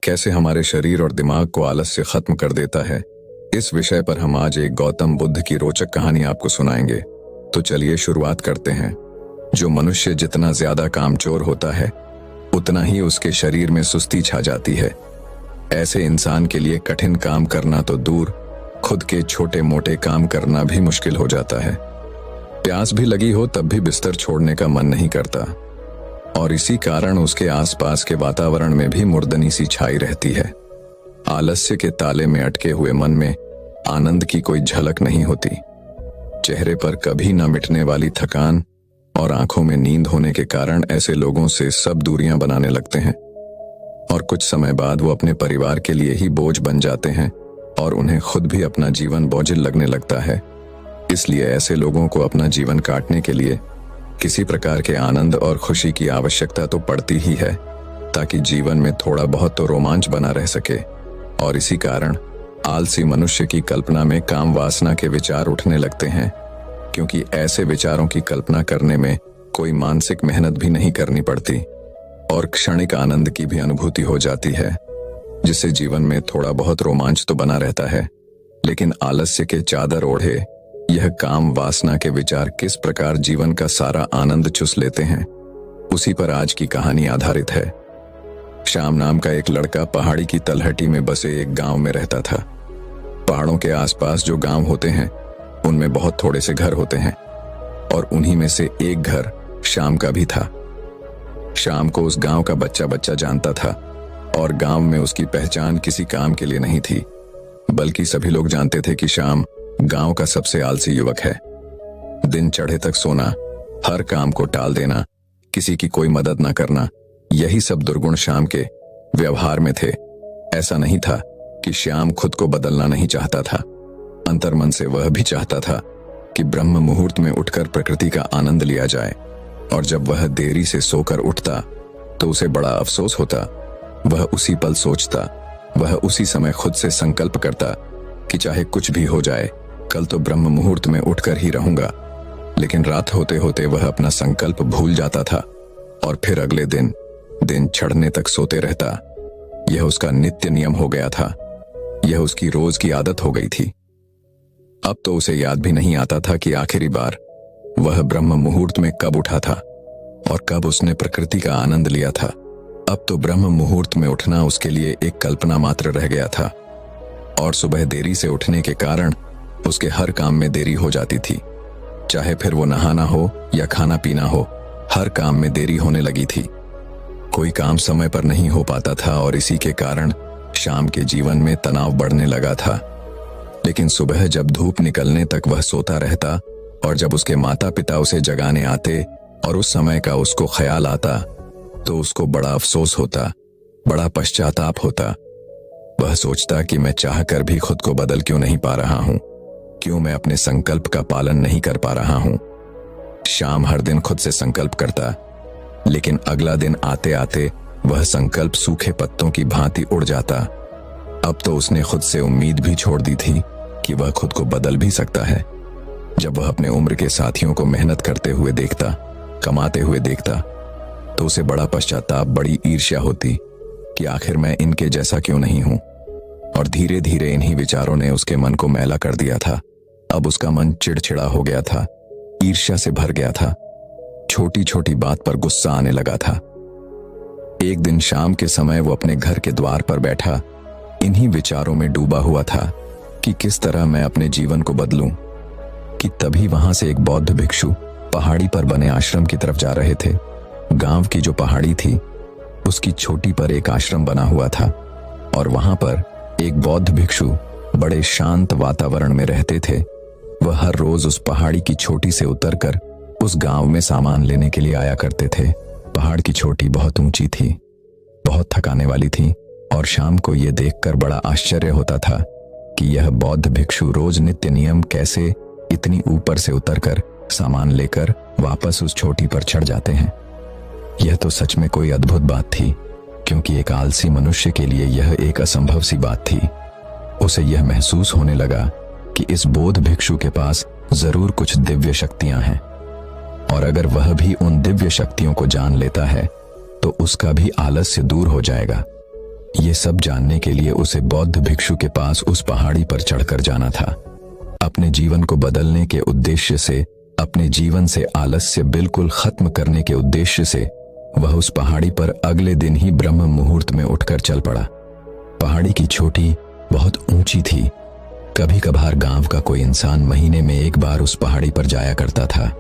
कैसे हमारे शरीर और दिमाग को आलस्य खत्म कर देता है, इस विषय पर हम आज एक गौतम बुद्ध की रोचक कहानी आपको सुनाएंगे। तो चलिए शुरुआत करते हैं। जो मनुष्य जितना ज्यादा कामचोर होता है उतना ही उसके शरीर में सुस्ती छा जाती है। ऐसे इंसान के लिए कठिन काम करना तो दूर, खुद के छोटे मोटे काम करना भी मुश्किल हो जाता है। प्यास भी लगी हो तब भी बिस्तर छोड़ने का मन नहीं करता, और इसी कारण उसके आसपास के वातावरण में भी मुर्दनी सी छाई रहती है। आलस्य के ताले में अटके हुए मन में आनंद की कोई झलक नहीं होती। चेहरे पर कभी न मिटने वाली थकान और आंखों में नींद होने के कारण ऐसे लोगों से सब दूरियां बनाने लगते हैं, और कुछ समय बाद वो अपने परिवार के लिए ही बोझ बन जाते हैं और उन्हें खुद भी अपना जीवन बोझिल लगने लगता है। इसलिए ऐसे लोगों को अपना जीवन काटने के लिए किसी प्रकार के आनंद और खुशी की आवश्यकता तो पड़ती ही है, ताकि जीवन में थोड़ा बहुत तो रोमांच बना रह सके। और इसी कारण आलसी मनुष्य की कल्पना में काम वासना के विचार उठने लगते हैं, क्योंकि ऐसे विचारों की कल्पना करने में कोई मानसिक मेहनत भी नहीं करनी पड़ती और क्षणिक आनंद की भी अनुभूति हो जाती है, जिससे जीवन में थोड़ा बहुत रोमांच तो बना रहता है। लेकिन आलस्य के चादर ओढ़े यह काम वासना के विचार किस प्रकार जीवन का सारा आनंद चुस लेते हैं, उसी पर आज की कहानी आधारित है। श्याम नाम का एक लड़का पहाड़ी की तलहटी में बसे एक गांव में रहता था। पहाड़ों के आसपास जो गांव होते हैं उनमें बहुत थोड़े से घर होते हैं, और उन्हीं में से एक घर श्याम का भी था। श्याम को उस गांव का बच्चा बच्चा जानता था, और गांव में उसकी पहचान किसी काम के लिए नहीं थी, बल्कि सभी लोग जानते थे कि श्याम गांव का सबसे आलसी युवक है। दिन चढ़े तक सोना, हर काम को टाल देना, किसी की कोई मदद न करना, यही सब दुर्गुण श्याम के व्यवहार में थे। ऐसा नहीं था कि श्याम खुद को बदलना नहीं चाहता था। अंतर्मन से वह भी चाहता था कि ब्रह्म मुहूर्त में उठकर प्रकृति का आनंद लिया जाए, और जब वह देरी से सोकर उठता तो उसे बड़ा अफसोस होता। वह उसी पल सोचता, वह उसी समय खुद से संकल्प करता कि चाहे कुछ भी हो जाए, कल तो ब्रह्म मुहूर्त में उठकर ही रहूंगा। लेकिन रात होते होते वह अपना संकल्प भूल जाता था, और फिर अगले दिन चढ़ने तक सोते रहता। यह उसका नित्य नियम हो गया था, यह उसकी रोज की आदत हो गई थी। अब तो उसे याद भी नहीं आता था कि आखिरी बार वह ब्रह्म मुहूर्त में कब उठा था और कब उसने प्रकृति का आनंद लिया था। अब तो ब्रह्म मुहूर्त में उठना उसके लिए एक कल्पना मात्र रह गया था, और सुबह देरी से उठने के कारण उसके हर काम में देरी हो जाती थी। चाहे फिर वो नहाना हो या खाना पीना हो, हर काम में देरी होने लगी थी। कोई काम समय पर नहीं हो पाता था, और इसी के कारण श्याम के जीवन में तनाव बढ़ने लगा था। लेकिन सुबह जब धूप निकलने तक वह सोता रहता, और जब उसके माता पिता उसे जगाने आते और उस समय का उसको ख्याल आता, तो उसको बड़ा अफसोस होता, बड़ा पश्चाताप होता। वह सोचता कि मैं चाहकर भी खुद को बदल क्यों नहीं पा रहा हूं, क्यों मैं अपने संकल्प का पालन नहीं कर पा रहा हूं। श्याम हर दिन खुद से संकल्प करता, लेकिन अगला दिन आते आते वह संकल्प सूखे पत्तों की भांति उड़ जाता। अब तो उसने खुद से उम्मीद भी छोड़ दी थी कि वह खुद को बदल भी सकता है। जब वह अपने उम्र के साथियों को मेहनत करते हुए देखता, कमाते हुए देखता, तो उसे बड़ा पश्चाताप, बड़ी ईर्ष्या होती कि आखिर मैं इनके जैसा क्यों नहीं हूं। और धीरे धीरे इन्हीं विचारों ने उसके मन को मैला कर दिया था। अब उसका मन चिड़चिड़ा हो गया था, ईर्ष्या से भर गया था, छोटी छोटी बात पर गुस्सा आने लगा था। एक दिन शाम के समय वो अपने घर के द्वार पर बैठा इन्हीं विचारों में डूबा हुआ था कि किस तरह मैं अपने जीवन को बदलूं, कि तभी वहां से एक बौद्ध भिक्षु पहाड़ी पर बने आश्रम की तरफ जा रहे थे। गांव की जो पहाड़ी थी उसकी चोटी पर एक आश्रम बना हुआ था, और वहां पर एक बौद्ध भिक्षु बड़े शांत वातावरण में रहते थे। वह हर रोज उस पहाड़ी की चोटी से उतरकर उस गांव में सामान लेने के लिए आया करते थे। पहाड़ की चोटी बहुत ऊंची थी, बहुत थकाने वाली थी, और शाम को यह देखकर बड़ा आश्चर्य होता था कि यह बौद्ध भिक्षु रोज नित्य नियम कैसे इतनी ऊपर से उतरकर सामान लेकर वापस उस चोटी पर चढ़ जाते हैं। यह तो सच में कोई अद्भुत बात थी, क्योंकि एक आलसी मनुष्य के लिए यह एक असंभव सी बात थी। उसे यह महसूस होने लगा कि इस बौद्ध भिक्षु के पास जरूर कुछ दिव्य शक्तियां हैं, और अगर वह भी उन दिव्य शक्तियों को जान लेता है तो उसका भी आलस्य दूर हो जाएगा। ये सब जानने के लिए उसे बौद्ध भिक्षु के पास उस पहाड़ी पर चढ़कर जाना था। अपने जीवन को बदलने के उद्देश्य से, अपने जीवन से आलस्य बिल्कुल खत्म करने के उद्देश्य से वह उस पहाड़ी पर अगले दिन ही ब्रह्म मुहूर्त में उठकर चल पड़ा। पहाड़ी की चोटी बहुत ऊंची थी। कभी कभार गांव का कोई इंसान महीने में एक बार उस पहाड़ी पर जाया करता था,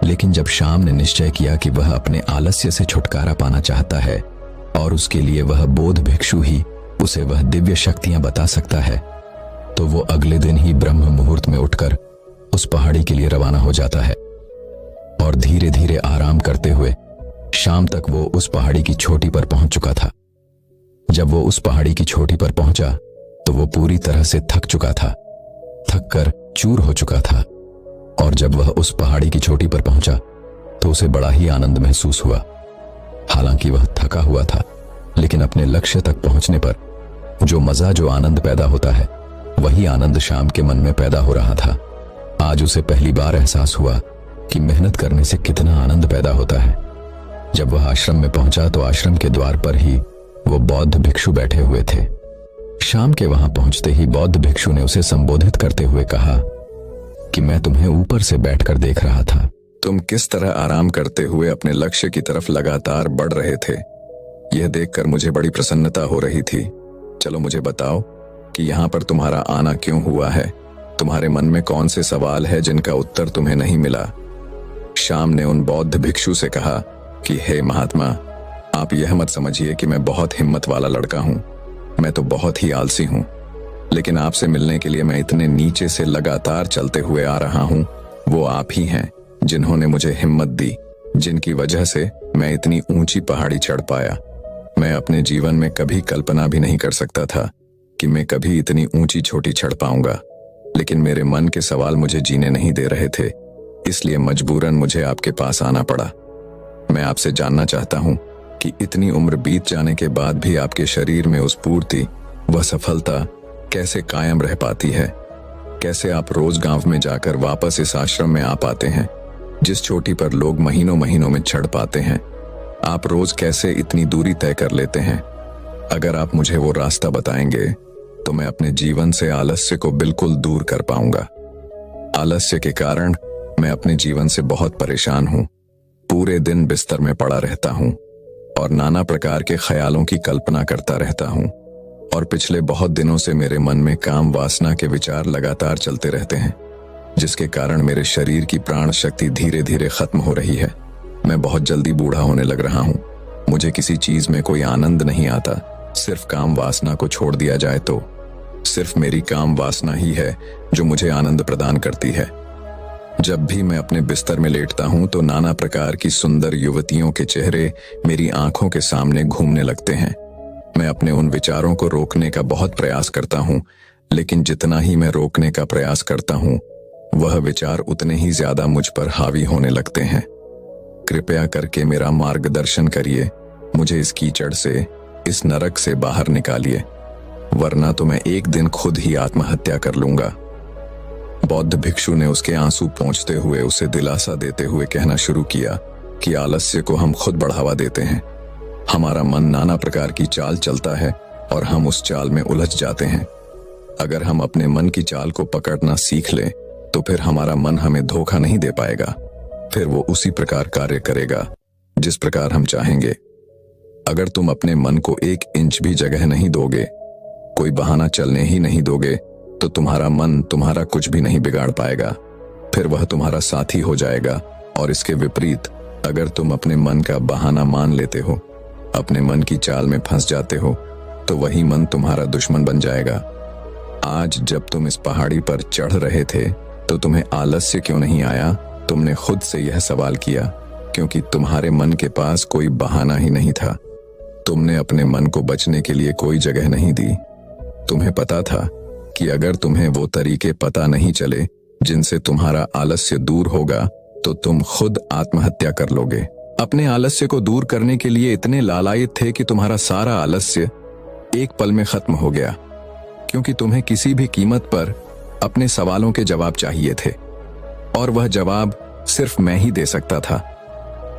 लेकिन जब शाम ने निश्चय किया कि वह अपने आलस्य से छुटकारा पाना चाहता है और उसके लिए वह बौद्ध भिक्षु ही उसे वह दिव्य शक्तियां बता सकता है, तो वो अगले दिन ही ब्रह्म मुहूर्त में उठकर उस पहाड़ी के लिए रवाना हो जाता है और धीरे धीरे आराम करते हुए शाम तक वो उस पहाड़ी की चोटी पर पहुंच चुका था। जब वो उस पहाड़ी की चोटी पर पहुंचा तो वो पूरी तरह से थक चुका था, थक कर चूर हो चुका था। और जब वह उस पहाड़ी की चोटी पर पहुंचा तो उसे बड़ा ही आनंद महसूस हुआ। हालांकि वह थका हुआ था, लेकिन अपने लक्ष्य तक पहुंचने पर जो मजा, जो आनंद पैदा होता है, वही आनंद शाम के मन में पैदा हो रहा था। आज उसे पहली बार एहसास हुआ कि मेहनत करने से कितना आनंद पैदा होता है। जब वह आश्रम में पहुंचा तो आश्रम के द्वार पर ही वो बौद्ध भिक्षु बैठे हुए थे। शाम के वहां पहुंचते ही बौद्ध भिक्षु ने उसे संबोधित करते हुए कहा कि मैं तुम्हें ऊपर से बैठकर देख रहा था। तुम किस तरह आराम करते हुए अपने लक्ष्य की तरफ लगातार बढ़ रहे थे, यह देखकर मुझे बड़ी प्रसन्नता हो रही थी। चलो मुझे बताओ कि यहाँ पर तुम्हारा आना क्यों हुआ है? तुम्हारे मन में कौन से सवाल है जिनका उत्तर तुम्हें नहीं मिला? शाम ने उन बौद्ध भिक्षु से कहा कि हे महात्मा, आप यह मत समझिए कि मैं बहुत हिम्मत वाला लड़का हूं। मैं तो बहुत ही आलसी हूं, लेकिन आपसे मिलने के लिए मैं इतने नीचे से लगातार चलते हुए आ रहा हूं। वो आप ही हैं जिन्होंने मुझे हिम्मत दी, जिनकी वजह से मैं इतनी ऊंची पहाड़ी चढ़ पाया। मैं अपने जीवन में कभी कल्पना भी नहीं कर सकता था कि मैं कभी इतनी ऊंची चोटी चढ़ पाऊंगा, लेकिन मेरे मन के सवाल मुझे जीने नहीं दे रहे थे, इसलिए मजबूरन मुझे आपके पास आना पड़ा। मैं आपसे जानना चाहता हूं कि इतनी उम्र बीत जाने के बाद भी आपके शरीर में उस पूर्ति, वह सफलता कैसे कायम रह पाती है? कैसे आप रोज गांव में जाकर वापस इस आश्रम में आ पाते हैं, जिस चोटी पर लोग महीनों महीनों में चढ़ पाते हैं? आप रोज कैसे इतनी दूरी तय कर लेते हैं? अगर आप मुझे वो रास्ता बताएंगे तो मैं अपने जीवन से आलस्य को बिल्कुल दूर कर पाऊंगा। आलस्य के कारण मैं अपने जीवन से बहुत परेशान हूं। पूरे दिन बिस्तर में पड़ा रहता हूं और नाना प्रकार के ख्यालों की कल्पना करता रहता हूं, और पिछले बहुत दिनों से मेरे मन में काम वासना के विचार लगातार चलते रहते हैं, जिसके कारण मेरे शरीर की प्राण शक्ति धीरे धीरे खत्म हो रही है। मैं बहुत जल्दी बूढ़ा होने लग रहा हूं। मुझे किसी चीज में कोई आनंद नहीं आता। सिर्फ काम वासना को छोड़ दिया जाए तो सिर्फ मेरी काम वासना ही है जो मुझे आनंद प्रदान करती है। जब भी मैं अपने बिस्तर में लेटता हूं तो नाना प्रकार की सुंदर युवतियों के चेहरे मेरी आंखों के सामने घूमने लगते हैं। मैं अपने उन विचारों को रोकने का बहुत प्रयास करता हूं, लेकिन जितना ही मैं रोकने का प्रयास करता हूं, वह विचार उतने ही ज्यादा मुझ पर हावी होने लगते हैं। कृपया करके मेरा मार्गदर्शन करिए। मुझे इस कीचड़ से, इस नरक से बाहर निकालिए, वरना तो मैं एक दिन खुद ही आत्महत्या कर लूंगा। बौद्ध भिक्षु ने उसके आंसू पोंछते हुए उसे दिलासा देते हुए कहना शुरू किया कि आलस्य को हम खुद बढ़ावा देते हैं। हमारा मन नाना प्रकार की चाल चलता है और हम उस चाल में उलझ जाते हैं। अगर हम अपने मन की चाल को पकड़ना सीख लें तो फिर हमारा मन हमें धोखा नहीं दे पाएगा। फिर वो उसी प्रकार कार्य करेगा जिस प्रकार हम चाहेंगे। अगर तुम अपने मन को 1 इंच भी जगह नहीं दोगे, कोई बहाना चलने ही नहीं दोगे, तो तुम्हारा मन तुम्हारा कुछ भी नहीं बिगाड़ पाएगा। फिर वह तुम्हारा साथी हो जाएगा। और इसके विपरीत अगर तुम अपने मन का बहाना मान लेते हो, अपने मन की चाल में फंस जाते हो, तो वही मन तुम्हारा दुश्मन बन जाएगा। आज जब तुम इस पहाड़ी पर चढ़ रहे थे तो तुम्हें आलस्य क्यों नहीं आया? तुमने खुद से यह सवाल किया, क्योंकि तुम्हारे मन के पास कोई बहाना ही नहीं था। तुमने अपने मन को बचने के लिए कोई जगह नहीं दी। तुम्हें पता था कि अगर तुम्हें वो तरीके पता नहीं चले जिनसे तुम्हारा आलस्य दूर होगा, तो तुम खुद आत्महत्या कर लोगे। अपने आलस्य को दूर करने के लिए इतने लालायित थे कि तुम्हारा सारा आलस्य एक पल में खत्म हो गया, क्योंकि तुम्हें किसी भी कीमत पर अपने सवालों के जवाब चाहिए थे, और वह जवाब सिर्फ मैं ही दे सकता था।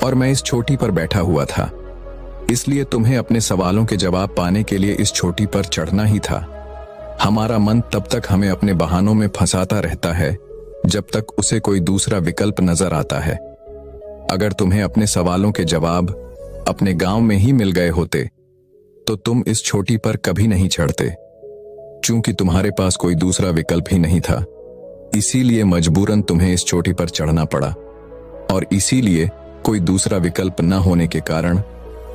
और मैं इस चोटी पर बैठा हुआ था। इसलिए तुम्हें अपने सवालों के जवाब पाने के लिए इस चोटी पर चढ़ना ही था। हमारा मन तब तक हमें अपने बहानों में फंसाता रहता है जब तक उसे कोई दूसरा विकल्प नजर आता है। अगर तुम्हें अपने सवालों के जवाब अपने गांव में ही मिल गए होते तो तुम इस चोटी पर कभी नहीं चढ़ते। चूंकि तुम्हारे पास कोई दूसरा विकल्प ही नहीं था, इसीलिए मजबूरन तुम्हें इस चोटी पर चढ़ना पड़ा, और इसीलिए कोई दूसरा विकल्प न होने के कारण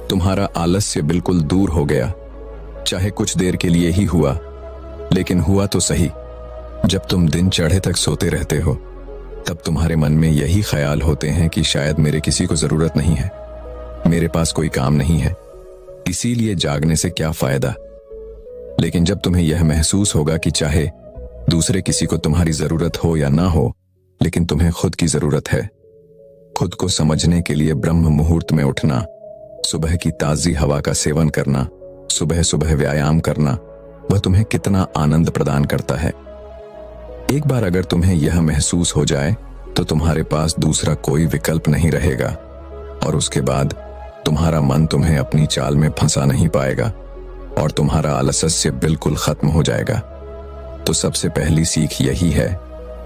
तुम्हारा आलस्य बिल्कुल दूर हो गया। चाहे कुछ देर के लिए ही हुआ, लेकिन हुआ तो सही। जब तुम दिन चढ़े तक सोते रहते हो तब तुम्हारे मन में यही ख्याल होते हैं कि शायद मेरे किसी को जरूरत नहीं है, मेरे पास कोई काम नहीं है, इसीलिए जागने से क्या फायदा। लेकिन जब तुम्हें यह महसूस होगा कि चाहे दूसरे किसी को तुम्हारी जरूरत हो या ना हो, लेकिन तुम्हें खुद की जरूरत है, खुद को समझने के लिए ब्रह्म मुहूर्त में उठना, सुबह की ताजी हवा का सेवन करना, सुबह सुबह व्यायाम करना, वह तुम्हें कितना आनंद प्रदान करता है। एक बार अगर तुम्हें यह महसूस हो जाए तो तुम्हारे पास दूसरा कोई विकल्प नहीं रहेगा, और उसके बाद तुम्हारा मन तुम्हें अपनी चाल में फंसा नहीं पाएगा और तुम्हारा आलस्य बिल्कुल खत्म हो जाएगा। तो सबसे पहली सीख यही है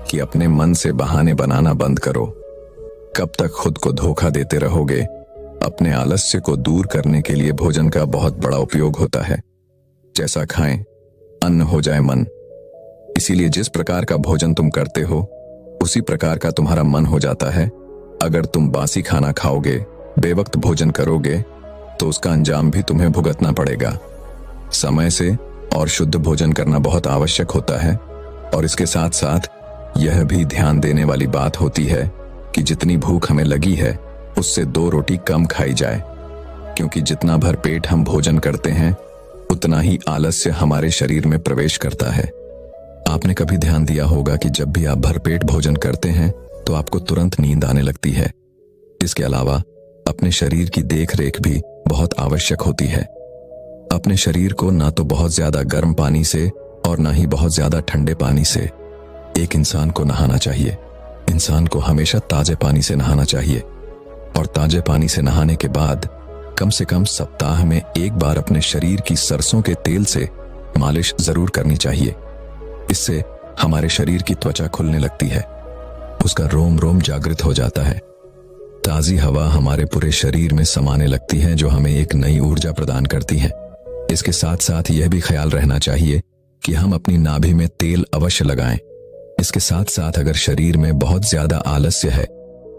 कि अपने मन से बहाने बनाना बंद करो। कब तक खुद को धोखा देते रहोगे? अपने आलस्य को दूर करने के लिए भोजन का बहुत बड़ा उपयोग होता है। जैसा खाएं, अन्न हो जाए मन। इसीलिए जिस प्रकार का भोजन तुम करते हो उसी प्रकार का तुम्हारा मन हो जाता है। अगर तुम बासी खाना खाओगे, बेवक्त भोजन करोगे, तो उसका अंजाम भी तुम्हें भुगतना पड़ेगा। समय से और शुद्ध भोजन करना बहुत आवश्यक होता है, और इसके साथ साथ यह भी ध्यान देने वाली बात होती है कि जितनी भूख हमें लगी है उससे 2 रोटी कम खाई जाए, क्योंकि जितना भर पेट हम भोजन करते हैं उतना ही आलस्य हमारे शरीर में प्रवेश करता है। आपने कभी ध्यान दिया होगा कि जब भी आप भरपेट भोजन करते हैं तो आपको तुरंत नींद आने लगती है। इसके अलावा अपने शरीर की देखरेख भी बहुत आवश्यक होती है। अपने शरीर को ना तो बहुत ज्यादा गर्म पानी से और ना ही बहुत ज्यादा ठंडे पानी से। एक इंसान को नहाना चाहिए। इंसान को हमेशा ताजे पानी से नहाना चाहिए, और ताजे पानी से नहाने के बाद कम से कम सप्ताह में 1 बार अपने शरीर की सरसों के तेल से मालिश जरूर करनी चाहिए। इससे हमारे शरीर की त्वचा खुलने लगती है, उसका रोम रोम जागृत हो जाता है। ताजी हवा हमारे पूरे शरीर में समाने लगती है, जो हमें एक नई ऊर्जा प्रदान करती है। इसके साथ साथ यह भी ख्याल रहना चाहिए कि हम अपनी नाभि में तेल अवश्य लगाएं। इसके साथ साथ अगर शरीर में बहुत ज्यादा आलस्य है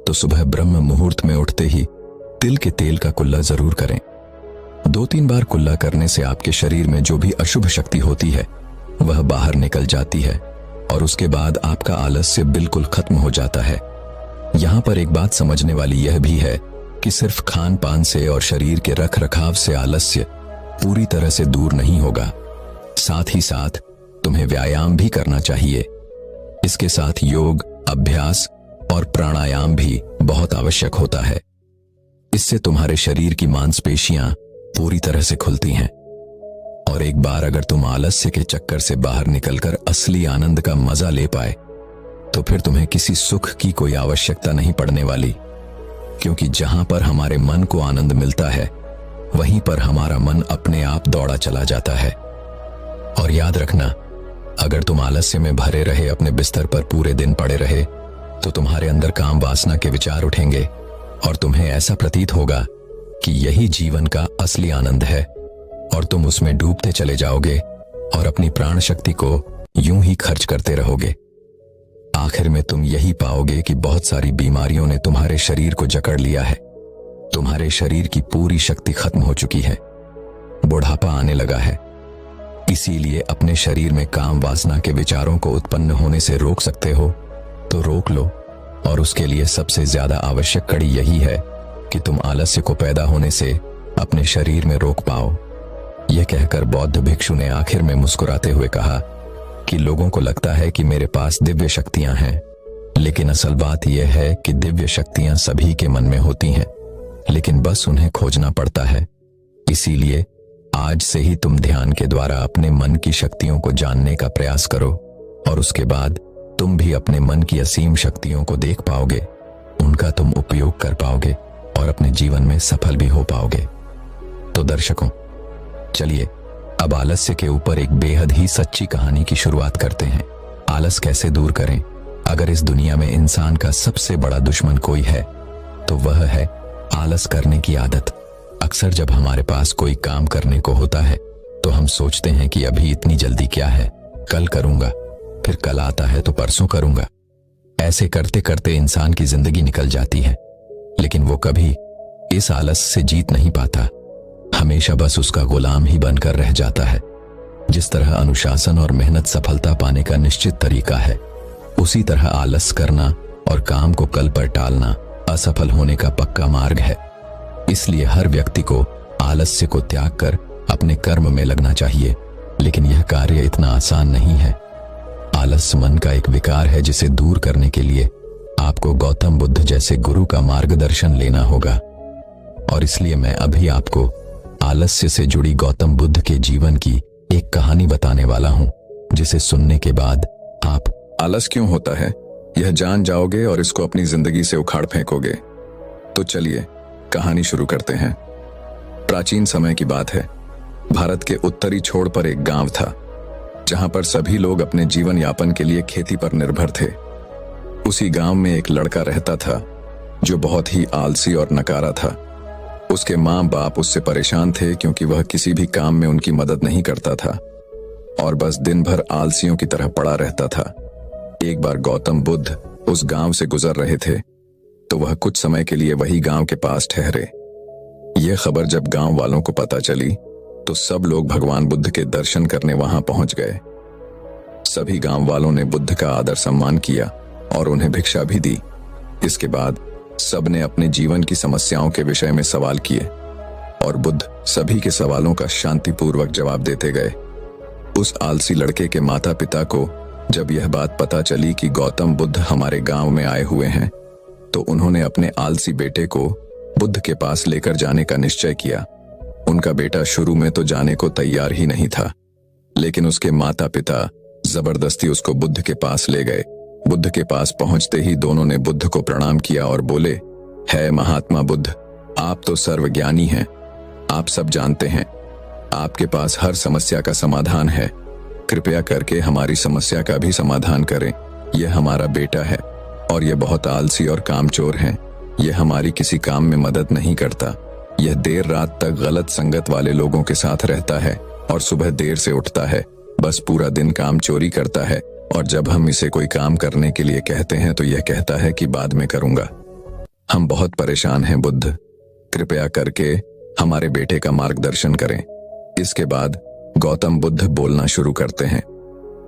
तो सुबह ब्रह्म मुहूर्त में उठते ही तिल के तेल का कुल्ला जरूर करें। 2-3 बार कुल्ला करने से आपके शरीर में जो भी अशुभ शक्ति होती है वह बाहर निकल जाती है, और उसके बाद आपका आलस्य बिल्कुल खत्म हो जाता है। यहां पर एक बात समझने वाली यह भी है कि सिर्फ खान पान से और शरीर के रख रखाव से आलस्य पूरी तरह से दूर नहीं होगा। साथ ही साथ तुम्हें व्यायाम भी करना चाहिए। इसके साथ योग, अभ्यास और प्राणायाम भी बहुत आवश्यक होता है। इससे तुम्हारे शरीर की मांसपेशियां पूरी तरह से खुलती हैं, और एक बार अगर तुम आलस्य के चक्कर से बाहर निकलकर असली आनंद का मजा ले पाए तो फिर तुम्हें किसी सुख की कोई आवश्यकता नहीं पड़ने वाली, क्योंकि जहां पर हमारे मन को आनंद मिलता है वहीं पर हमारा मन अपने आप दौड़ा चला जाता है। और याद रखना, अगर तुम आलस्य में भरे रहे अपने बिस्तर पर पूरे दिन पड़े रहे तो तुम्हारे अंदर काम वासना के विचार उठेंगे, और तुम्हें ऐसा प्रतीत होगा कि यही जीवन का असली आनंद है, और तुम उसमें डूबते चले जाओगे और अपनी प्राण शक्ति को यूं ही खर्च करते रहोगे। आखिर में तुम यही पाओगे कि बहुत सारी बीमारियों ने तुम्हारे शरीर को जकड़ लिया है। तुम्हारे शरीर की पूरी शक्ति खत्म हो चुकी है, बुढ़ापा आने लगा है। इसीलिए अपने शरीर में काम वासना के विचारों को उत्पन्न होने से रोक सकते हो तो रोक लो, और उसके लिए सबसे ज्यादा आवश्यक कड़ी यही है कि तुम आलस्य को पैदा होने से अपने शरीर में रोक पाओ। यह कहकर बौद्ध भिक्षु ने आखिर में मुस्कुराते हुए कहा कि लोगों को लगता है कि मेरे पास दिव्य शक्तियां हैं, लेकिन असल बात यह है कि दिव्य शक्तियां सभी के मन में होती हैं, लेकिन बस उन्हें खोजना पड़ता है। इसीलिए आज से ही तुम ध्यान के द्वारा अपने मन की शक्तियों को जानने का प्रयास करो, और उसके बाद तुम भी अपने मन की असीम शक्तियों को देख पाओगे, उनका तुम उपयोग कर पाओगे और अपने जीवन में सफल भी हो पाओगे। तो दर्शकों, चलिए अब आलस्य के ऊपर एक बेहद ही सच्ची कहानी की शुरुआत करते हैं। आलस कैसे दूर करें? अगर इस दुनिया में इंसान का सबसे बड़ा दुश्मन कोई है तो वह है आलस करने की आदत। अक्सर जब हमारे पास कोई काम करने को होता है तो हम सोचते हैं कि अभी इतनी जल्दी क्या है, कल करूंगा, फिर कल आता है तो परसों करूंगा। ऐसे करते करते इंसान की जिंदगी निकल जाती है, लेकिन वो कभी इस आलस से जीत नहीं पाता, हमेशा बस उसका गुलाम ही बनकर रह जाता है। जिस तरह अनुशासन और मेहनत सफलता पाने का निश्चित तरीका है, उसी तरह आलस करना और काम को कल पर टालना असफल होने का पक्का मार्ग है। इसलिए हर व्यक्ति को आलस्य को त्याग कर अपने कर्म में लगना चाहिए, लेकिन यह कार्य इतना आसान नहीं है। आलस मन का एक विकार है जिसे दूर करने के लिए आपको गौतम बुद्ध जैसे गुरु का मार्गदर्शन लेना होगा। और इसलिए मैं अभी आपको आलस्य से जुड़ी गौतम बुद्ध के जीवन की एक कहानी बताने वाला हूं, जिसे सुनने के बाद आप आलस क्यों होता है यह जान जाओगे और इसको अपनी जिंदगी से उखाड़ फेंकोगे। तो चलिए कहानी शुरू करते हैं। प्राचीन समय की बात है। भारत के उत्तरी छोर पर एक गांव था, जहां पर सभी लोग अपने जीवन यापन के लिए खेती पर निर्भर थे। उसी गांव में एक लड़का रहता था जो बहुत ही आलसी और नकारा था। उसके माँ बाप उससे परेशान थे क्योंकि वह किसी भी काम में उनकी मदद नहीं करता था और बस दिन भर आलसियों की तरह पड़ा रहता था। एक बार गौतम बुद्ध उस गांव से गुजर रहे थे तो वह कुछ समय के लिए वही गांव के पास ठहरे। यह खबर जब गांव वालों को पता चली तो सब लोग भगवान बुद्ध के दर्शन करने वहां पहुंच गए। सभी गांव वालों ने बुद्ध का आदर सम्मान किया और उन्हें भिक्षा भी दी। इसके बाद सबने अपने जीवन की समस्याओं के विषय में सवाल किए और बुद्ध सभी के सवालों का शांतिपूर्वक जवाब देते गए। उस आलसी लड़के के माता पिता को जब यह बात पता चली कि गौतम बुद्ध हमारे गांव में आए हुए हैं, तो उन्होंने अपने आलसी बेटे को बुद्ध के पास लेकर जाने का निश्चय किया। उनका बेटा शुरू में तो जाने को तैयार ही नहीं था, लेकिन उसके माता पिता जबरदस्ती उसको बुद्ध के पास ले गए। बुद्ध के पास पहुंचते ही दोनों ने बुद्ध को प्रणाम किया और बोले, है महात्मा बुद्ध, आप तो सर्वज्ञानी हैं, आप सब जानते हैं, आपके पास हर समस्या का समाधान है। कृपया करके हमारी समस्या का भी समाधान करें। यह हमारा बेटा है और यह बहुत आलसी और कामचोर है। यह हमारी किसी काम में मदद नहीं करता। यह देर रात तक गलत संगत वाले लोगों के साथ रहता है और सुबह देर से उठता है, बस पूरा दिन काम चोरी करता है और जब हम इसे कोई काम करने के लिए कहते हैं तो यह कहता है कि बाद में करूंगा। हम बहुत परेशान हैं बुद्ध, कृपया करके हमारे बेटे का मार्गदर्शन करें। इसके बाद गौतम बुद्ध बोलना शुरू करते हैं।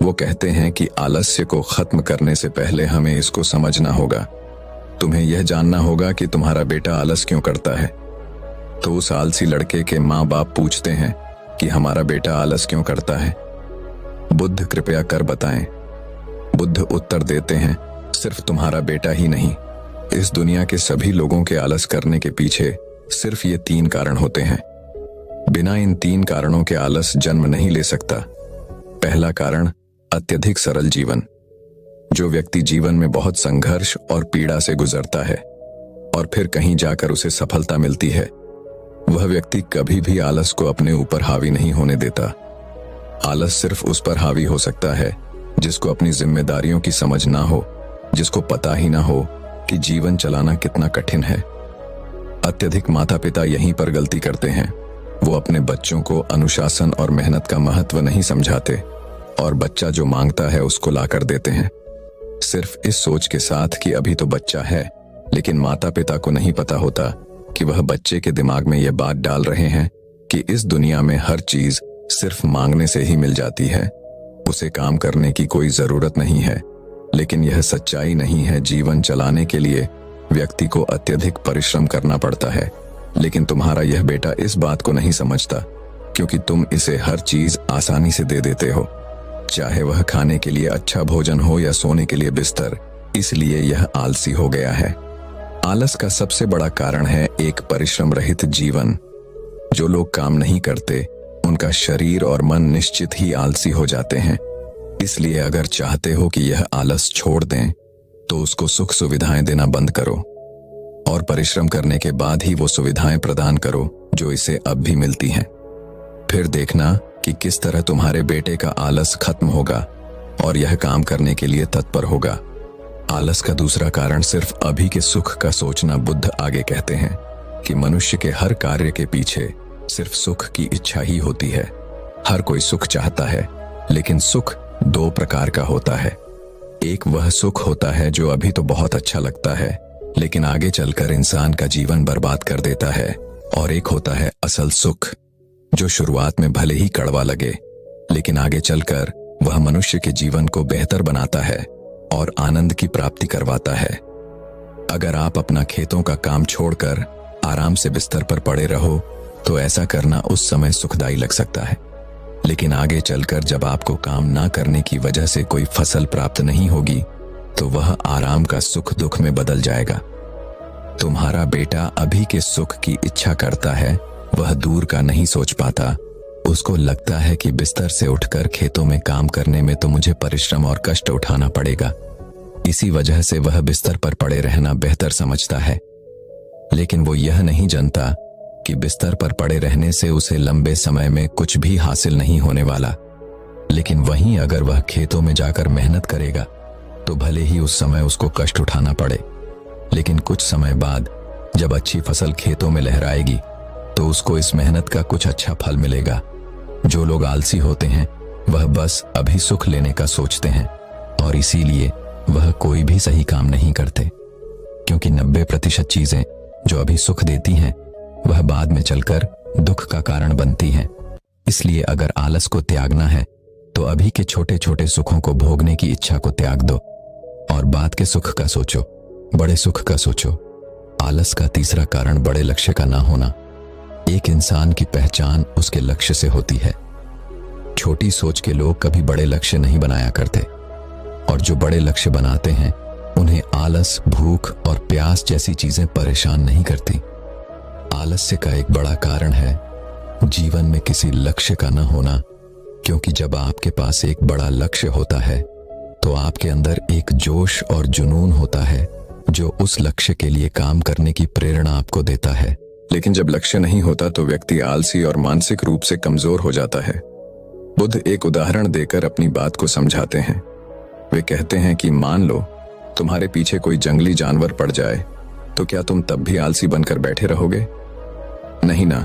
वो कहते हैं कि आलस्य को खत्म करने से पहले हमें इसको समझना होगा। तुम्हें यह जानना होगा कि तुम्हारा बेटा आलस क्यों करता है। तो उस आलसी लड़के के माँ बाप पूछते हैं कि हमारा बेटा आलस क्यों करता है, बुद्ध कृपया कर बताएं। बुद्ध उत्तर देते हैं, सिर्फ तुम्हारा बेटा ही नहीं, इस दुनिया के सभी लोगों के आलस करने के पीछे सिर्फ ये 3 कारण होते हैं। बिना इन 3 कारणों के आलस जन्म नहीं ले सकता। पहला कारण, अत्यधिक सरल जीवन। जो व्यक्ति जीवन में बहुत संघर्ष और पीड़ा से गुजरता है और फिर कहीं जाकर उसे सफलता मिलती है, वह व्यक्ति कभी भी आलस को अपने ऊपर हावी नहीं होने देता। आलस सिर्फ उस पर हावी हो सकता है जिसको अपनी जिम्मेदारियों की समझ ना हो, जिसको पता ही ना हो कि जीवन चलाना कितना कठिन है। अत्यधिक माता पिता यहीं पर गलती करते हैं। वो अपने बच्चों को अनुशासन और मेहनत का महत्व नहीं समझाते और बच्चा जो मांगता है उसको लाकर देते हैं, सिर्फ इस सोच के साथ कि अभी तो बच्चा है। लेकिन माता पिता को नहीं पता होता कि वह बच्चे के दिमाग में यह बात डाल रहे हैं कि इस दुनिया में हर चीज सिर्फ मांगने से ही मिल जाती है, उसे काम करने की कोई जरूरत नहीं है। लेकिन यह सच्चाई नहीं है। जीवन चलाने के लिए व्यक्ति को अत्यधिक परिश्रम करना पड़ता है। लेकिन तुम्हारा यह बेटा इस बात को नहीं समझता, क्योंकि तुम इसे हर चीज आसानी से दे देते हो, चाहे वह खाने के लिए अच्छा भोजन हो या सोने के लिए बिस्तर। इसलिए यह आलसी हो गया है। आलस का सबसे बड़ा कारण है एक परिश्रम रहित जीवन। जो लोग काम नहीं करते उनका शरीर और मन निश्चित ही आलसी हो जाते हैं। इसलिए अगर चाहते हो कि यह आलस छोड़ दें तो उसको सुख सुविधाएं देना बंद करो। और परिश्रम करने के बाद ही वो सुविधाएं प्रदान करो जो इसे अब भी मिलती हैं। फिर देखना कि किस तरह तुम्हारे बेटे का आलस खत्म होगा और यह काम करने के लिए तत्पर होगा। आलस का दूसरा कारण सिर्फ अभी के सुख का सोचना। बुद्ध आगे कहते हैं कि मनुष्य के हर कार्य के पीछे सिर्फ सुख की इच्छा ही होती है। हर कोई सुख चाहता है, लेकिन सुख दो प्रकार का होता है। एक वह सुख होता है जो अभी तो बहुत अच्छा लगता है, लेकिन आगे चलकर इंसान का जीवन बर्बाद कर देता है। और एक होता है असल सुख, जो शुरुआत में भले ही कड़वा लगे, लेकिन आगे चलकर वह मनुष्य के जीवन को बेहतर बनाता है और आनंद की प्राप्ति करवाता है। अगर आप अपना खेतों का काम छोड़कर आराम से बिस्तर पर पड़े रहो तो ऐसा करना उस समय सुखदायी लग सकता है, लेकिन आगे चलकर जब आपको काम ना करने की वजह से कोई फसल प्राप्त नहीं होगी तो वह आराम का सुख दुख में बदल जाएगा। तुम्हारा बेटा अभी के सुख की इच्छा करता है, वह दूर का नहीं सोच पाता। उसको लगता है कि बिस्तर से उठकर खेतों में काम करने में तो मुझे परिश्रम और कष्ट उठाना पड़ेगा। इसी वजह से वह बिस्तर पर पड़े रहना बेहतर समझता है, लेकिन वो यह नहीं जानता कि बिस्तर पर पड़े रहने से उसे लंबे समय में कुछ भी हासिल नहीं होने वाला। लेकिन वहीं अगर वह खेतों में जाकर मेहनत करेगा तो भले ही उस समय उसको कष्ट उठाना पड़े, लेकिन कुछ समय बाद जब अच्छी फसल खेतों में लहराएगी तो उसको इस मेहनत का कुछ अच्छा फल मिलेगा। जो लोग आलसी होते हैं वह बस अभी सुख लेने का सोचते हैं और इसीलिए वह कोई भी सही काम नहीं करते, क्योंकि 90% चीजें जो अभी सुख देती हैं वह बाद में चलकर दुख का कारण बनती हैं। इसलिए अगर आलस को त्यागना है तो अभी के छोटे छोटे सुखों को भोगने की इच्छा को त्याग दो और बाद के सुख का सोचो, बड़े सुख का सोचो। आलस का तीसरा कारण बड़े लक्ष्य का ना होना। एक इंसान की पहचान उसके लक्ष्य से होती है। छोटी सोच के लोग कभी बड़े लक्ष्य नहीं बनाया करते, और जो बड़े लक्ष्य बनाते हैं उन्हें आलस, भूख और प्यास जैसी चीजें परेशान नहीं करती। आलस्य का एक बड़ा कारण है जीवन में किसी लक्ष्य का न होना, क्योंकि जब आपके पास एक बड़ा लक्ष्य होता है तो आपके अंदर एक जोश और जुनून होता है जो उस लक्ष्य के लिए काम करने की प्रेरणा आपको देता है। लेकिन जब लक्ष्य नहीं होता तो व्यक्ति आलसी और मानसिक रूप से कमजोर हो जाता है। बुद्ध एक उदाहरण देकर अपनी बात को समझाते हैं। वे कहते हैं कि मान लो तुम्हारे पीछे कोई जंगली जानवर पड़ जाए तो क्या तुम तब भी आलसी बनकर बैठे रहोगे? नहीं ना,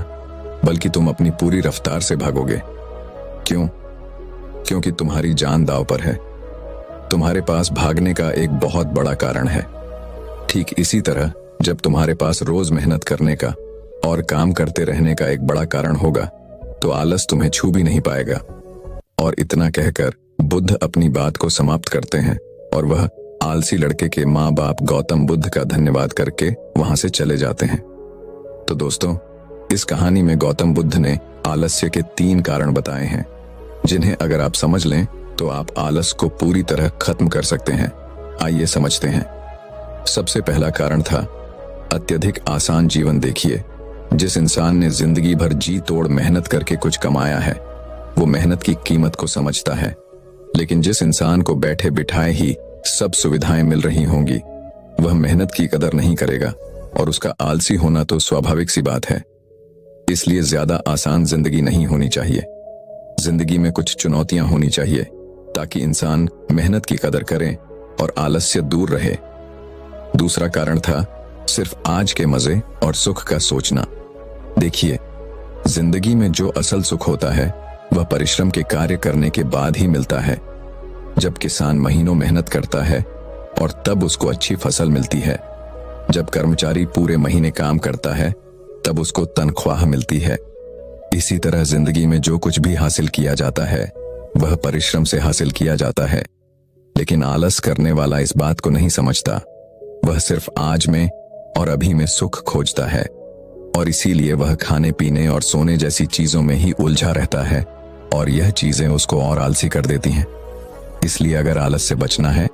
बल्कि तुम अपनी पूरी रफ्तार से भागोगे। क्यों? क्योंकि तुम्हारी जान दांव पर है। तुम्हारे पास भागने का एक बहुत बड़ा कारण है। ठीक इसी तरह जब तुम्हारे पास रोज मेहनत करने का और काम करते रहने का एक बड़ा कारण होगा तो आलस तुम्हें छू भी नहीं पाएगा। और इतना कहकर बुद्ध अपनी बात को समाप्त करते हैं और वह आलसी लड़के के माँ बाप गौतम बुद्ध का धन्यवाद करके वहां से चले जाते हैं। तो दोस्तों, इस कहानी में गौतम बुद्ध ने आलस्य के 3 कारण बताए हैं, जिन्हें अगर आप समझ लें तो आप आलस को पूरी तरह खत्म कर सकते हैं। आइए समझते हैं। सबसे पहला कारण था अत्यधिक आसान जीवन। देखिए, जिस इंसान ने जिंदगी भर जी तोड़ मेहनत करके कुछ कमाया है वो मेहनत की कीमत को समझता है, लेकिन जिस इंसान को बैठे बिठाए ही सब सुविधाएं मिल रही होंगी वह मेहनत की कदर नहीं करेगा और उसका आलसी होना तो स्वाभाविक सी बात है। इसलिए ज्यादा आसान जिंदगी नहीं होनी चाहिए। जिंदगी में कुछ चुनौतियां होनी चाहिए ताकि इंसान मेहनत की कदर करे और आलस्य दूर रहे। दूसरा कारण था सिर्फ आज के मजे और सुख का सोचना। देखिए, जिंदगी में जो असल सुख होता है वह परिश्रम के कार्य करने के बाद ही मिलता है। जब किसान महीनों मेहनत करता है और तब उसको अच्छी फसल मिलती है। जब कर्मचारी पूरे महीने काम करता है तब उसको तनख्वाह मिलती है। इसी तरह जिंदगी में जो कुछ भी हासिल किया जाता है वह परिश्रम से हासिल किया जाता है। लेकिन आलस करने वाला इस बात को नहीं समझता। वह सिर्फ आज में और अभी में सुख खोजता है और इसीलिए वह खाने पीने और सोने जैसी चीजों में ही उलझा रहता है और यह चीजें उसको और आलसी कर देती हैं। इसलिए अगर आलस से बचना है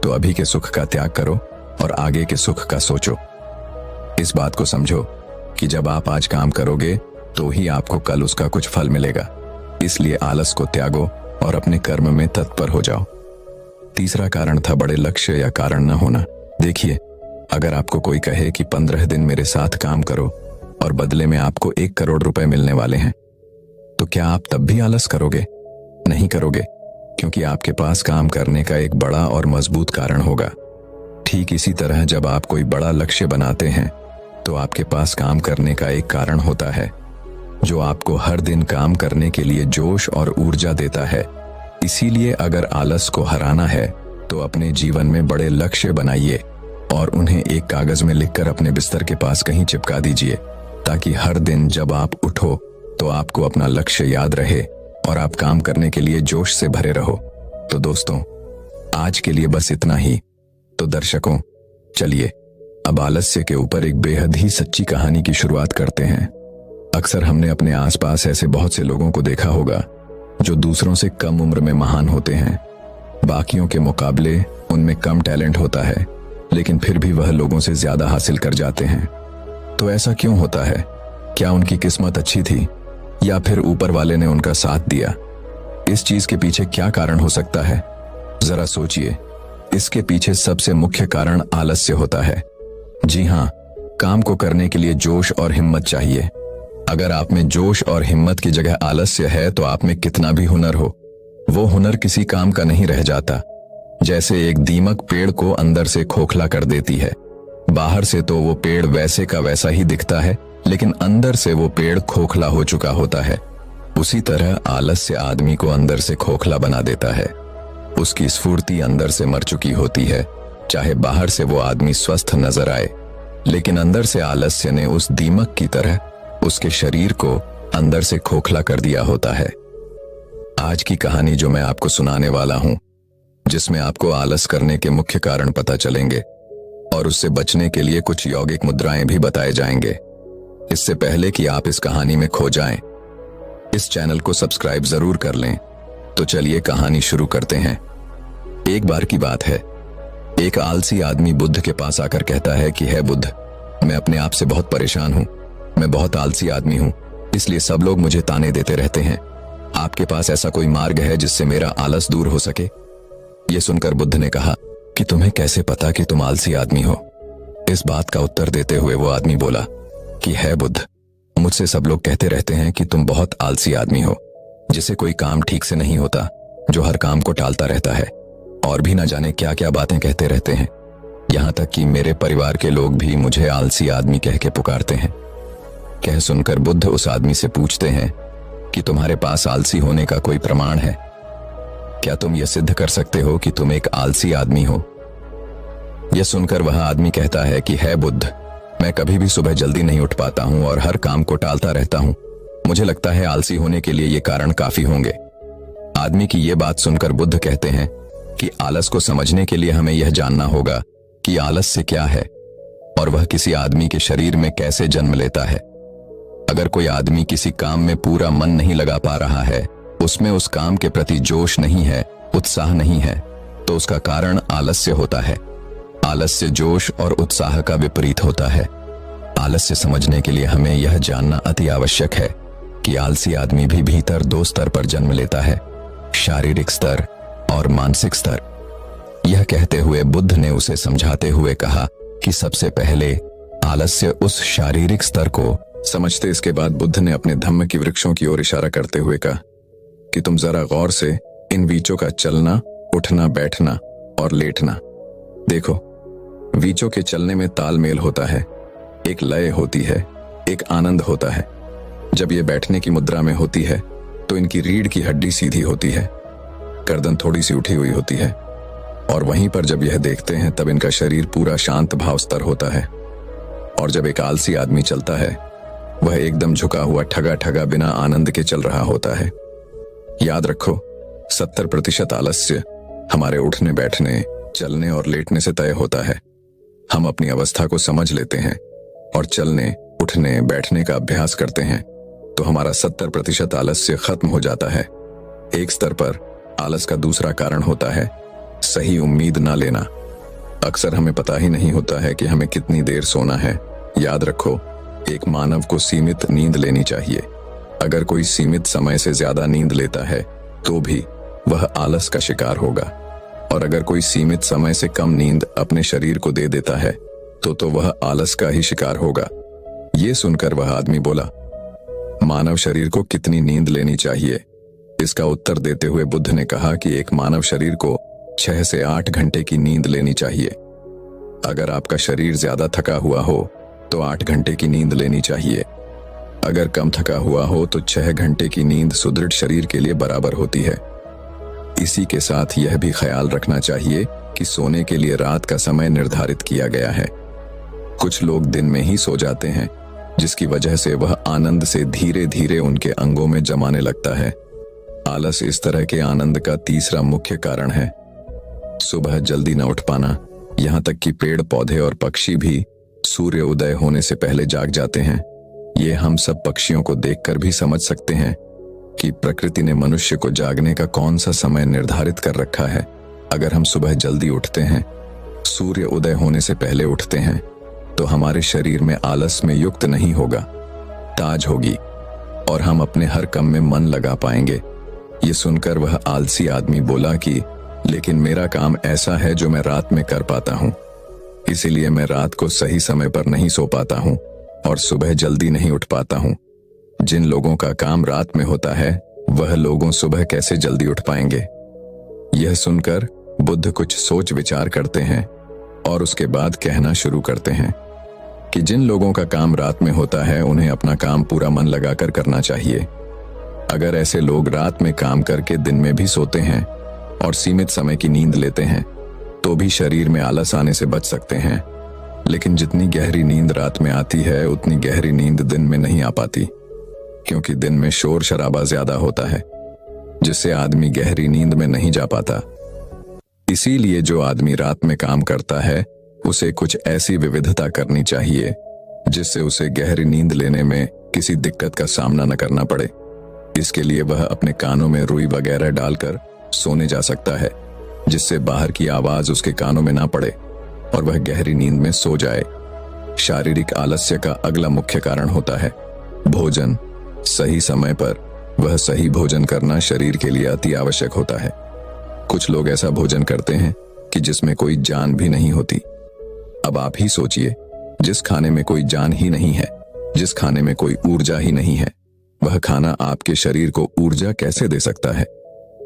तो अभी के सुख का त्याग करो और आगे के सुख का सोचो। इस बात को समझो कि जब आप आज काम करोगे तो ही आपको कल उसका कुछ फल मिलेगा। इसलिए आलस को त्यागो और अपने कर्म में तत्पर हो जाओ। तीसरा कारण था बड़े लक्ष्य या कारण न होना। देखिए, अगर आपको कोई कहे कि 15 दिन मेरे साथ काम करो और बदले में आपको 1 करोड़ रुपए मिलने वाले हैं, तो क्या आप तब भी आलस करोगे? नहीं करोगे, क्योंकि आपके पास काम करने का एक बड़ा और मजबूत कारण होगा। ठीक इसी तरह जब आप कोई बड़ा लक्ष्य बनाते हैं तो आपके पास काम करने का एक कारण होता है जो आपको हर दिन काम करने के लिए जोश और ऊर्जा देता है। इसीलिए अगर आलस को हराना है तो अपने जीवन में बड़े लक्ष्य बनाइए और उन्हें एक कागज में लिखकर अपने बिस्तर के पास कहीं चिपका दीजिए, ताकि हर दिन जब आप उठो तो आपको अपना लक्ष्य याद रहे और आप काम करने के लिए जोश से भरे रहो। तो दोस्तों, आज के लिए बस इतना ही। तो दर्शकों, चलिए अब आलस्य के ऊपर एक बेहद ही सच्ची कहानी की शुरुआत करते हैं। अक्सर हमने अपने आसपास ऐसे बहुत से लोगों को देखा होगा जो दूसरों से कम उम्र में महान होते हैं। बाकियों के मुकाबले उनमें कम टैलेंट होता है, लेकिन फिर भी वह लोगों से ज्यादा हासिल कर जाते हैं। तो ऐसा क्यों होता है? क्या उनकी किस्मत अच्छी थी या फिर ऊपर वाले ने उनका साथ दिया? इस चीज के पीछे क्या कारण हो सकता है? जरा सोचिए। इसके पीछे सबसे मुख्य कारण आलस्य होता है। जी हाँ, काम को करने के लिए जोश और हिम्मत चाहिए। अगर आप में जोश और हिम्मत की जगह आलस्य है तो आप में कितना भी हुनर हो, वो हुनर किसी काम का नहीं रह जाता। जैसे एक दीमक पेड़ को अंदर से खोखला कर देती है। बाहर से तो वो पेड़ वैसे का वैसा ही दिखता है, लेकिन अंदर से वो पेड़ खोखला हो चुका होता है। उसी तरह आलस्य आदमी को अंदर से खोखला बना देता है। उसकी स्फूर्ति अंदर से मर चुकी होती है। चाहे बाहर से वो आदमी स्वस्थ नजर आए, लेकिन अंदर से आलस्य ने उस दीमक की तरह उसके शरीर को अंदर से खोखला कर दिया होता है। आज की कहानी जो मैं आपको सुनाने वाला हूं, जिसमें आपको आलस करने के मुख्य कारण पता चलेंगे और उससे बचने के लिए कुछ यौगिक मुद्राएं भी बताए जाएंगे। इससे पहले कि आप इस कहानी में खो जाएं, इस चैनल को सब्सक्राइब जरूर कर लें। तो चलिए कहानी शुरू करते हैं। एक बार की बात है, एक आलसी आदमी बुद्ध के पास आकर कहता है कि हे बुद्ध, मैं अपने आप से बहुत परेशान हूं। मैं बहुत आलसी आदमी हूं, इसलिए सब लोग मुझे ताने देते रहते हैं। आपके पास ऐसा कोई मार्ग है जिससे मेरा आलस दूर हो सके? यह सुनकर बुद्ध ने कहा कि तुम्हें कैसे पता कि तुम आलसी आदमी हो? इस बात का उत्तर देते हुए वो आदमी बोला कि हे बुद्ध, मुझसे सब लोग कहते रहते हैं कि तुम बहुत आलसी आदमी हो, जिसे कोई काम ठीक से नहीं होता, जो हर काम को टालता रहता है और भी न जाने क्या क्या बातें कहते रहते हैं। यहां तक कि मेरे परिवार के लोग भी मुझे आलसी आदमी कह के पुकारते हैं। कह सुनकर बुद्ध उस आदमी से पूछते हैं कि तुम्हारे पास आलसी होने का कोई प्रमाण है? क्या तुम यह सिद्ध कर सकते हो कि तुम एक आलसी आदमी हो? यह सुनकर वह आदमी कहता है कि हे बुद्ध, मैं कभी भी सुबह जल्दी नहीं उठ पाता हूं और हर काम को टालता रहता हूं। मुझे लगता है आलसी होने के लिए ये कारण काफी होंगे। आदमी की ये बात सुनकर बुद्ध कहते हैं कि आलस को समझने के लिए हमें यह जानना होगा कि आलस्य क्या है और वह किसी आदमी के शरीर में कैसे जन्म लेता है। अगर कोई आदमी किसी काम में पूरा मन नहीं लगा पा रहा है, उसमें उस काम के प्रति जोश नहीं है, उत्साह नहीं है, तो उसका कारण आलस्य होता है। आलस्य जोश और उत्साह का विपरीत होता है। आलस्य समझने के लिए हमें यह जानना अति आवश्यक है कि आलसी आदमी भी भीतर 2 स्तर पर जन्म लेता है, शारीरिक स्तर और मानसिक स्तर। यह कहते हुए बुद्ध ने उसे समझाते हुए कहा कि सबसे पहले आलस्य उस शारीरिक स्तर को समझते। इसके बाद बुद्ध ने अपने धम्म की वृक्षों की ओर इशारा करते हुए कहा कि तुम जरा गौर से इन बीजों का चलना, उठना, बैठना और लेटना देखो। बीजों के चलने में तालमेल होता है, एक लय होती है, एक आनंद होता है। जब ये बैठने की मुद्रा में होती है तो इनकी रीढ़ की हड्डी सीधी होती है, गर्दन थोड़ी सी उठी हुई होती है, और वहीं पर जब यह देखते हैं तब इनका शरीर पूरा शांत भाव स्तर होता है। और जब एक आलसी आदमी चलता है, वह एकदम झुका हुआ ठगा ठगा बिना आनंद के चल रहा होता है। याद रखो, 70% आलस्य हमारे उठने, बैठने, चलने और लेटने से तय होता है। हम अपनी अवस्था को समझ लेते हैं और चलने, उठने, बैठने का अभ्यास करते हैं तो हमारा 70% आलस्य खत्म हो जाता है। एक स्तर पर आलस का दूसरा कारण होता है सही उम्मीद ना लेना। अक्सर हमें पता ही नहीं होता है कि हमें कितनी देर सोना है। याद रखो, एक मानव को सीमित नींद लेनी चाहिए। अगर कोई सीमित समय से ज्यादा नींद लेता है तो भी वह आलस का शिकार होगा, और अगर कोई सीमित समय से कम नींद अपने शरीर को दे देता है तो वह आलस का ही शिकार होगा। ये सुनकर वह आदमी बोला, मानव शरीर को कितनी नींद लेनी चाहिए? इसका उत्तर देते हुए बुद्ध ने कहा कि एक मानव शरीर को 6 से 8 घंटे की नींद लेनी चाहिए। अगर आपका शरीर ज्यादा थका हुआ हो तो 8 घंटे की नींद लेनी चाहिए। अगर कम थका हुआ हो तो 6 घंटे की नींद सुदृढ़ शरीर के लिए बराबर होती है। इसी के साथ यह भी ख्याल रखना चाहिए कि सोने के लिए रात का समय निर्धारित किया गया है। कुछ लोग दिन में ही सो जाते हैं, जिसकी वजह से वह आनंद से धीरे धीरे उनके अंगों में जमाने लगता है। आलस इस तरह के आनंद का तीसरा मुख्य कारण है। सुबह जल्दी न उठ पाना, यहाँ तक कि पेड़ पौधे और पक्षी भी सूर्य उदय होने से पहले जाग जाते हैं। ये हम सब पक्षियों को देखकर भी समझ सकते हैं कि प्रकृति ने मनुष्य को जागने का कौन सा समय निर्धारित कर रखा है। अगर हम सुबह जल्दी उठते हैं, सूर्य उदय होने से पहले उठते हैं, तो हमारे शरीर में आलस में युक्त नहीं होगा, ताज होगी और हम अपने हर काम में मन लगा पाएंगे। ये सुनकर वह आलसी आदमी बोला कि लेकिन मेरा काम ऐसा है जो मैं रात में कर पाता हूँ, इसीलिए मैं रात को सही समय पर नहीं सो पाता हूँ और सुबह जल्दी नहीं उठ पाता हूँ। जिन लोगों का काम रात में होता है वह लोगों सुबह कैसे जल्दी उठ पाएंगे? यह सुनकर बुद्ध कुछ सोच विचार करते हैं और उसके बाद कहना शुरू करते हैं कि जिन लोगों का काम रात में होता है उन्हें अपना काम पूरा मन लगाकर करना चाहिए। अगर ऐसे लोग रात में काम करके दिन में भी सोते हैं और सीमित समय की नींद लेते हैं तो भी शरीर में आलस आने से बच सकते हैं। लेकिन जितनी गहरी नींद रात में आती है उतनी गहरी नींद दिन में नहीं आ पाती, क्योंकि दिन में शोर शराबा ज्यादा होता है, जिससे आदमी गहरी नींद में नहीं जा पाता। इसीलिए जो आदमी रात में काम करता है उसे कुछ ऐसी विविधता करनी चाहिए जिससे उसे गहरी नींद लेने में किसी दिक्कत का सामना न करना पड़े। इसके लिए वह अपने कानों में रुई वगैरह डालकर सोने जा सकता है, जिससे बाहर की आवाज उसके कानों में ना पड़े और वह गहरी नींद में सो जाए। शारीरिक आलस्य का अगला मुख्य कारण होता है भोजन। सही समय पर वह सही भोजन करना शरीर के लिए अति आवश्यक होता है। कुछ लोग ऐसा भोजन करते हैं कि जिसमें कोई जान भी नहीं होती। अब आप ही सोचिए, जिस खाने में कोई जान ही नहीं है, जिस खाने में कोई ऊर्जा ही नहीं है, वह खाना आपके शरीर को ऊर्जा कैसे दे सकता है?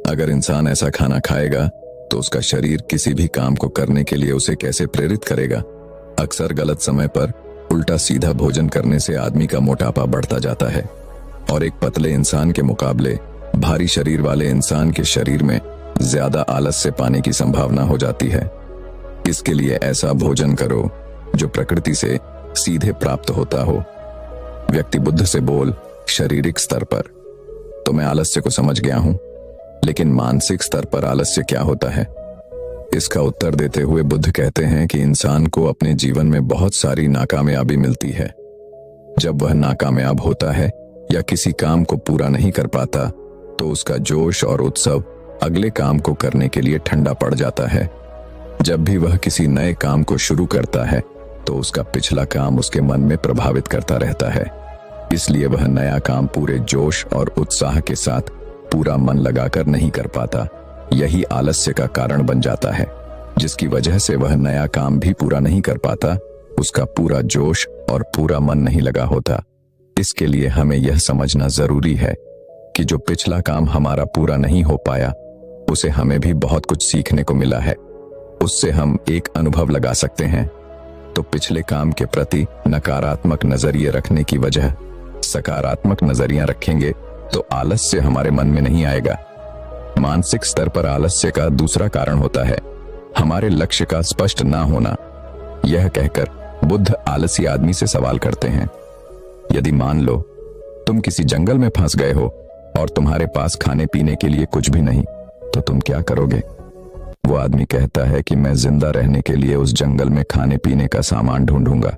अगर इंसान ऐसा खाना खाएगा तो उसका शरीर किसी भी काम को करने के लिए उसे कैसे प्रेरित करेगा? अक्सर गलत समय पर उल्टा सीधा भोजन करने से आदमी का मोटापा बढ़ता जाता है और एक पतले इंसान के मुकाबले भारी शरीर वाले इंसान के शरीर में ज्यादा आलस्य पाने की संभावना हो जाती है। इसके लिए ऐसा भोजन करो जो प्रकृति से सीधे प्राप्त होता हो। व्यक्ति बुद्ध से बोल, शारीरिक स्तर पर तो मैं आलस्य को समझ गया हूं, लेकिन मानसिक स्तर पर आलस्य क्या होता है? इसका उत्तर देते हुए बुद्ध कहते हैं कि इंसान को अपने जीवन में बहुत सारी नाकामयाबी मिलती है। जब वह नाकामयाब होता है या किसी काम को पूरा नहीं कर पाता तो उसका जोश और उत्सव अगले काम को करने के लिए ठंडा पड़ जाता है। जब भी वह किसी नए काम को शुरू करता है तो उसका पिछला काम उसके मन में प्रभावित करता रहता है, इसलिए वह नया काम पूरे जोश और उत्साह के साथ पूरा मन लगाकर नहीं कर पाता। यही आलस्य का कारण बन जाता है, जिसकी वजह से वह नया काम भी पूरा नहीं कर पाता, उसका पूरा जोश और पूरा मन नहीं लगा होता। इसके लिए हमें यह समझना जरूरी है कि जो पिछला काम हमारा पूरा नहीं हो पाया उसे हमें भी बहुत कुछ सीखने को मिला है, उससे हम एक अनुभव लगा सकते हैं। तो पिछले काम के प्रति नकारात्मक नजरिए रखने की वजह सकारात्मक नजरिया रखेंगे तो आलस्य हमारे मन में नहीं आएगा। मानसिक स्तर पर आलस्य का दूसरा कारण होता है हमारे लक्ष्य का स्पष्ट ना होना। यह कहकर बुद्ध आलसी आदमी से सवाल करते हैं, यदि मान लो तुम किसी जंगल में फंस गए हो और तुम्हारे पास खाने पीने के लिए कुछ भी नहीं, तो तुम क्या करोगे? वो आदमी कहता है कि मैं जिंदा रहने के लिए उस जंगल में खाने पीने का सामान ढूंढूंगा।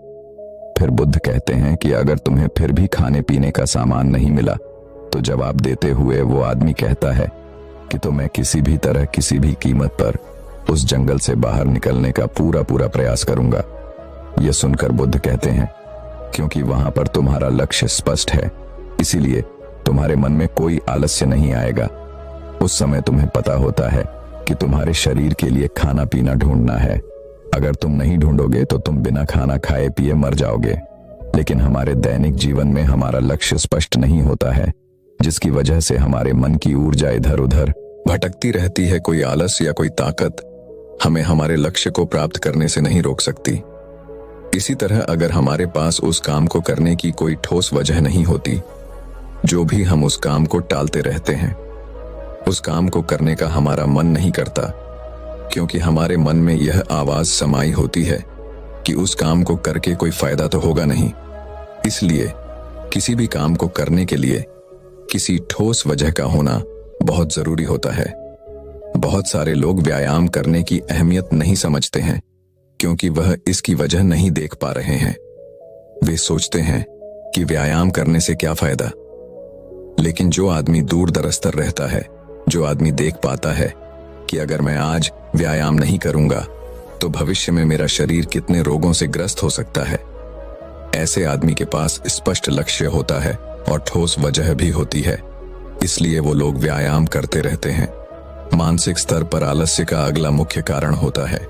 फिर बुद्ध कहते हैं कि अगर तुम्हें फिर भी खाने पीने का सामान नहीं मिला तो जवाब देते हुए वो आदमी कहता है कि तो मैं किसी भी तरह किसी भी कीमत पर उस जंगल से बाहर निकलने का पूरा प्रयास करूंगा। यह सुनकर बुद्ध कहते हैं क्योंकि वहां पर तुम्हारा लक्ष्य स्पष्ट है, इसीलिए तुम्हारे मन में कोई आलस्य नहीं आएगा। उस समय तुम्हें पता होता है कि तुम्हारे शरीर के लिए खाना पीना ढूंढना है, अगर तुम नहीं ढूंढोगे तो तुम बिना खाना खाए पिए मर जाओगे। लेकिन हमारे दैनिक जीवन में हमारा लक्ष्य स्पष्ट नहीं होता है, जिसकी वजह से हमारे मन की ऊर्जा इधर उधर भटकती रहती है। कोई आलस या कोई ताकत हमें हमारे लक्ष्य को प्राप्त करने से नहीं रोक सकती। इसी तरह अगर हमारे पास उस काम को करने की कोई ठोस वजह नहीं होती, जो भी हम उस काम को टालते रहते हैं, उस काम को करने का हमारा मन नहीं करता, क्योंकि हमारे मन में यह आवाज समाई होती है कि उस काम को करके कोई फायदा तो होगा नहीं। इसलिए किसी भी काम को करने के लिए किसी ठोस वजह का होना बहुत जरूरी होता है। बहुत सारे लोग व्यायाम करने की अहमियत नहीं समझते हैं, क्योंकि वह इसकी वजह नहीं देख पा रहे हैं। वे सोचते हैं कि व्यायाम करने से क्या फायदा। लेकिन जो आदमी दूर दरस्तर रहता है, जो आदमी देख पाता है कि अगर मैं आज व्यायाम नहीं करूंगा तो भविष्य में मेरा शरीर कितने रोगों से ग्रस्त हो सकता है, ऐसे आदमी के पास स्पष्ट लक्ष्य होता है और ठोस वजह भी होती है। इसलिए वो लोग व्यायाम करते रहते हैं। मानसिक स्तर पर आलस्य का अगला मुख्य कारण होता है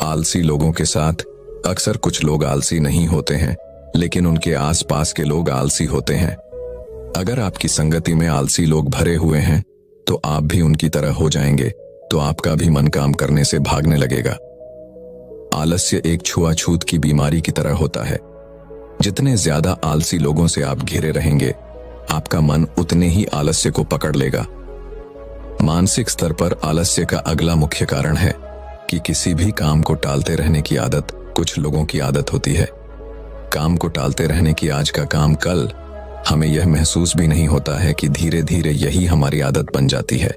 आलसी लोगों के साथ। अक्सर कुछ लोग आलसी नहीं होते हैं, लेकिन उनके आसपास के लोग आलसी होते हैं। अगर आपकी संगति में आलसी लोग भरे हुए हैं तो आप भी उनकी तरह हो जाएंगे, तो आपका भी मन काम करने से भागने लगेगा। आलस्य एक छुआछूत की बीमारी की तरह होता है। जितने ज्यादा आलसी लोगों से आप घिरे रहेंगे, आपका मन उतने ही आलस्य को पकड़ लेगा। मानसिक स्तर पर आलस्य का अगला मुख्य कारण है कि किसी भी काम को टालते रहने की आदत कुछ लोगों की आदत होती है। काम को टालते रहने की आज का काम कल, हमें यह महसूस भी नहीं होता है कि धीरे धीरे यही हमारी आदत बन जाती है,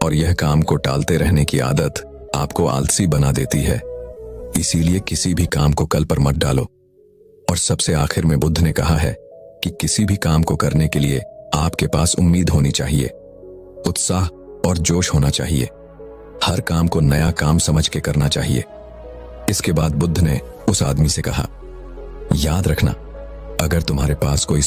और यह काम को टालते रहने की आदत आपको आलसी बना देती है। इसीलिए किसी भी काम को कल पर मत डालो। और सबसे आखिर में बुद्ध ने कहा है कि किसी भी काम को करने के लिए आपके पास उम्मीद होनी चाहिए, उत्साह और जोश होना चाहिए। हर काम को नया काम समझ के करना चाहिए। इसके बाद बुद्ध ने उस आदमी से कहा, याद रखना, अगर तुम्हारे पास कोई